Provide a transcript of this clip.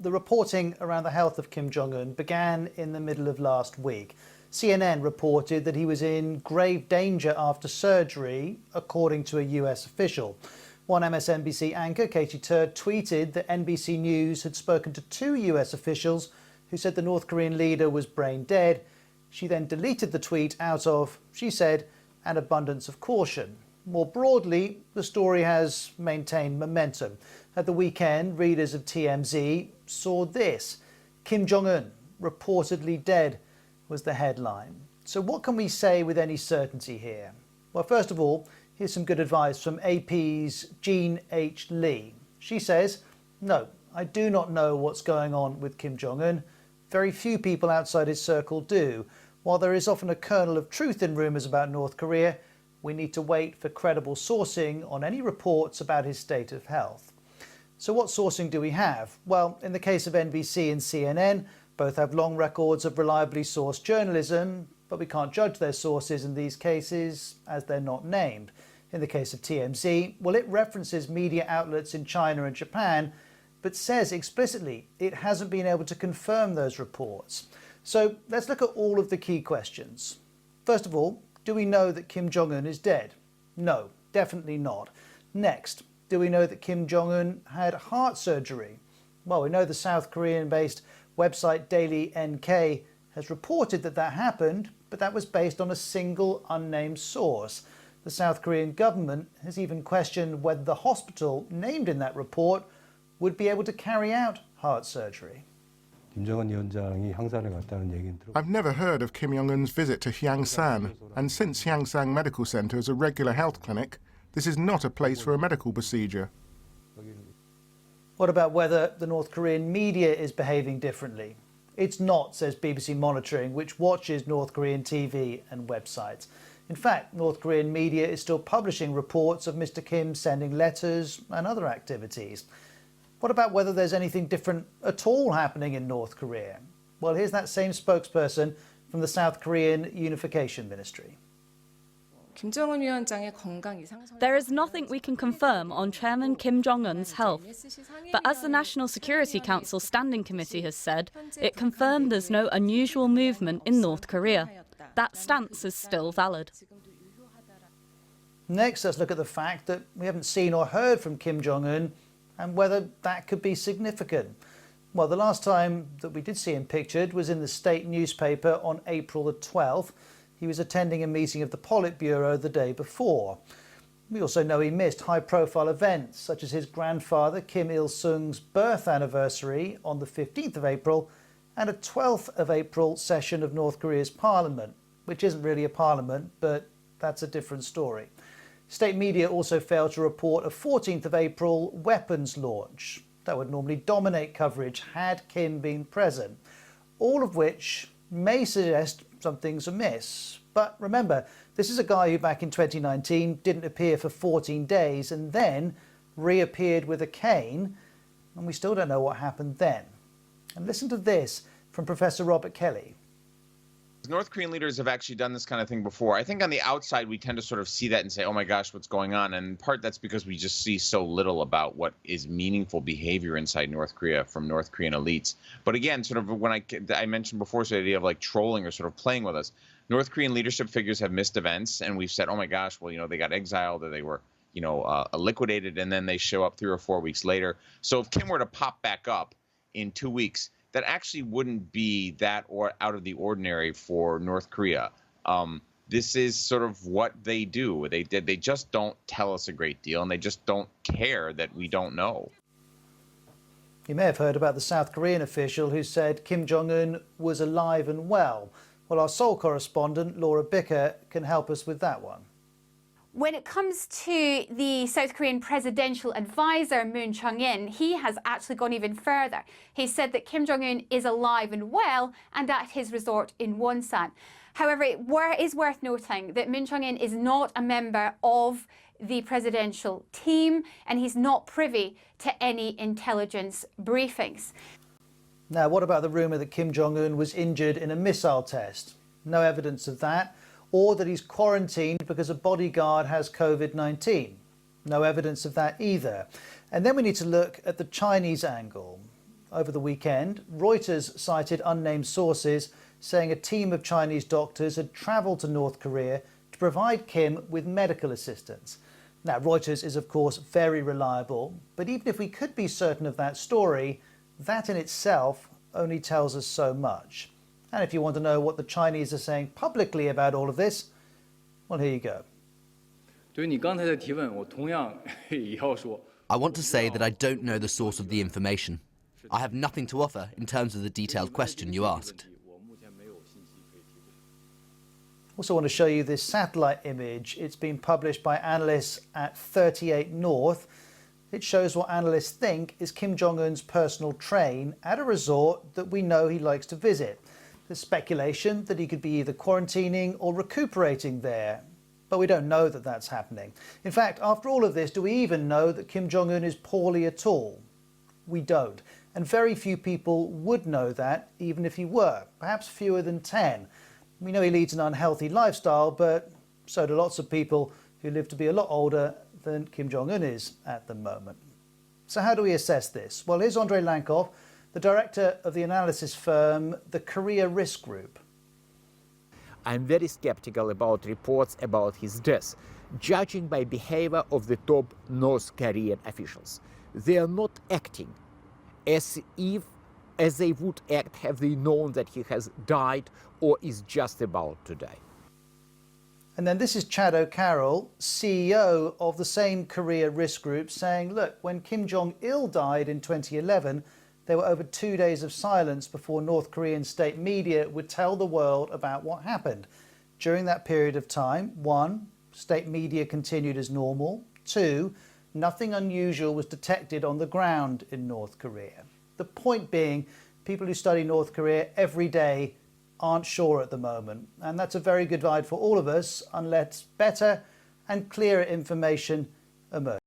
the reporting around the health of Kim Jong-un began in the middle of last week. CNN reported that he was in grave danger after surgery, according to a US official. One MSNBC anchor, Katie Turd, tweeted that NBC News had spoken to 2 US officials who said the North Korean leader was brain dead. She then deleted the tweet out of, she said, an abundance of caution. More broadly, the story has maintained momentum. At the weekend, readers of TMZ saw this: Kim Jong-un, reportedly dead, was the headline. So what can we say with any certainty here? Well, first of all, here's some good advice from AP's Jean H. Lee. She says, no, I do not know what's going on with Kim Jong-un. Very few people outside his circle do. While there is often a kernel of truth in rumours about North Korea, we need to wait for credible sourcing on any reports about his state of health. So what sourcing do we have? Well, in the case of NBC and CNN, both have long records of reliably sourced journalism, but we can't judge their sources in these cases as they're not named. In the case of TMZ, well, it references media outlets in China and Japan, but says explicitly it hasn't been able to confirm those reports. So let's look at all of the key questions. First of all, do we know that Kim Jong-un is dead? No, definitely not. Next, do we know that Kim Jong-un had heart surgery? Well, we know the South Korean-based website Daily NK has reported that that happened, but that was based on a single unnamed source. The South Korean government has even questioned whether the hospital named in that report would be able to carry out heart surgery. I've never heard of Kim Jong-un's visit to Hyeongsan, and since Hyeongsan Medical Center is a regular health clinic, this is not a place for a medical procedure. What about whether the North Korean media is behaving differently? It's not, says BBC Monitoring, which watches North Korean TV and websites. In fact, North Korean media is still publishing reports of Mr. Kim sending letters and other activities. What about whether there's anything different at all happening in North Korea? Well, here's that same spokesperson from the South Korean Unification Ministry. There is nothing we can confirm on Chairman Kim Jong-un's health. But as the National Security Council Standing Committee has said, it confirmed there's no unusual movement in North Korea. That stance is still valid. Next, let's look at the fact that we haven't seen or heard from Kim Jong-un and whether that could be significant. Well, the last time that we did see him pictured was in the state newspaper on April the 12th. He was attending a meeting of the Politburo the day before. We also know he missed high-profile events such as his grandfather Kim Il-sung's birth anniversary on the 15th of April and a 12th of April session of North Korea's parliament, which isn't really a parliament, but that's a different story. State media also failed to report a 14th of April weapons launch. That would normally dominate coverage had Kim been present, all of which may suggest something's amiss. But remember, this is a guy who back in 2019 didn't appear for 14 days and then reappeared with a cane, and we still don't know what happened then. And listen to this from Professor Robert Kelly. North Korean leaders have actually done this kind of thing before. I think on the outside, we tend to sort of see that and say, oh my gosh, what's going on? And in part, that's because we just see so little about what is meaningful behavior inside North Korea from North Korean elites. But again, sort of when I mentioned before, so the idea of like trolling or sort of playing with us, North Korean leadership figures have missed events. And we've said, oh my gosh, well, you know, they got exiled or they were, you know, liquidated. And then they show up 3 or 4 weeks later. So if Kim were to pop back up in 2 weeks, that actually wouldn't be that or out of the ordinary for North Korea. This is sort of what they do. They just don't tell us a great deal, and they just don't care that we don't know. You may have heard about the South Korean official who said Kim Jong-un was alive and well. Well, our Seoul correspondent, Laura Bicker, can help us with that one. When it comes to the South Korean presidential advisor, Moon Chang-in, he has actually gone even further. He said that Kim Jong-un is alive and well and at his resort in Wonsan. However, it is worth noting that Moon Chang-in is not a member of the presidential team and he's not privy to any intelligence briefings. Now, what about the rumour that Kim Jong-un was injured in a missile test? No evidence of that. Or that he's quarantined because a bodyguard has COVID-19. No evidence of that either. And then we need to look at the Chinese angle. Over the weekend, Reuters cited unnamed sources saying a team of Chinese doctors had travelled to North Korea to provide Kim with medical assistance. Now, Reuters is, of course, very reliable, but even if we could be certain of that story, that in itself only tells us so much. And if you want to know what the Chinese are saying publicly about all of this, well, here you go. I want to say that I don't know the source of the information. I have nothing to offer in terms of the detailed question you asked. Also want to show you this satellite image. It's been published by analysts at 38 North. It shows what analysts think is Kim Jong-un's personal train at a resort that we know he likes to visit. There's speculation that he could be either quarantining or recuperating there, but we don't know that that's happening. In fact, after all of this, do we even know that Kim Jong-un is poorly at all? We don't. And very few people would know that, even if he were, perhaps fewer than 10. We know he leads an unhealthy lifestyle, but so do lots of people who live to be a lot older than Kim Jong-un is at the moment. So how do we assess this? Well, here's Andrei Lankov, the director of the analysis firm, the Korea Risk Group. I'm very skeptical about reports about his death, judging by behavior of the top North Korean officials. They are not acting as they would act had they known that he has died or is just about to die. And then this is Chad O'Carroll, CEO of the same Korea Risk Group, saying, look, when Kim Jong-il died in 2011, there were over 2 days of silence before North Korean state media would tell the world about what happened. During that period of time, 1, state media continued as normal. 2, nothing unusual was detected on the ground in North Korea. The point being, people who study North Korea every day aren't sure at the moment. And that's a very good guide for all of us unless better and clearer information emerges.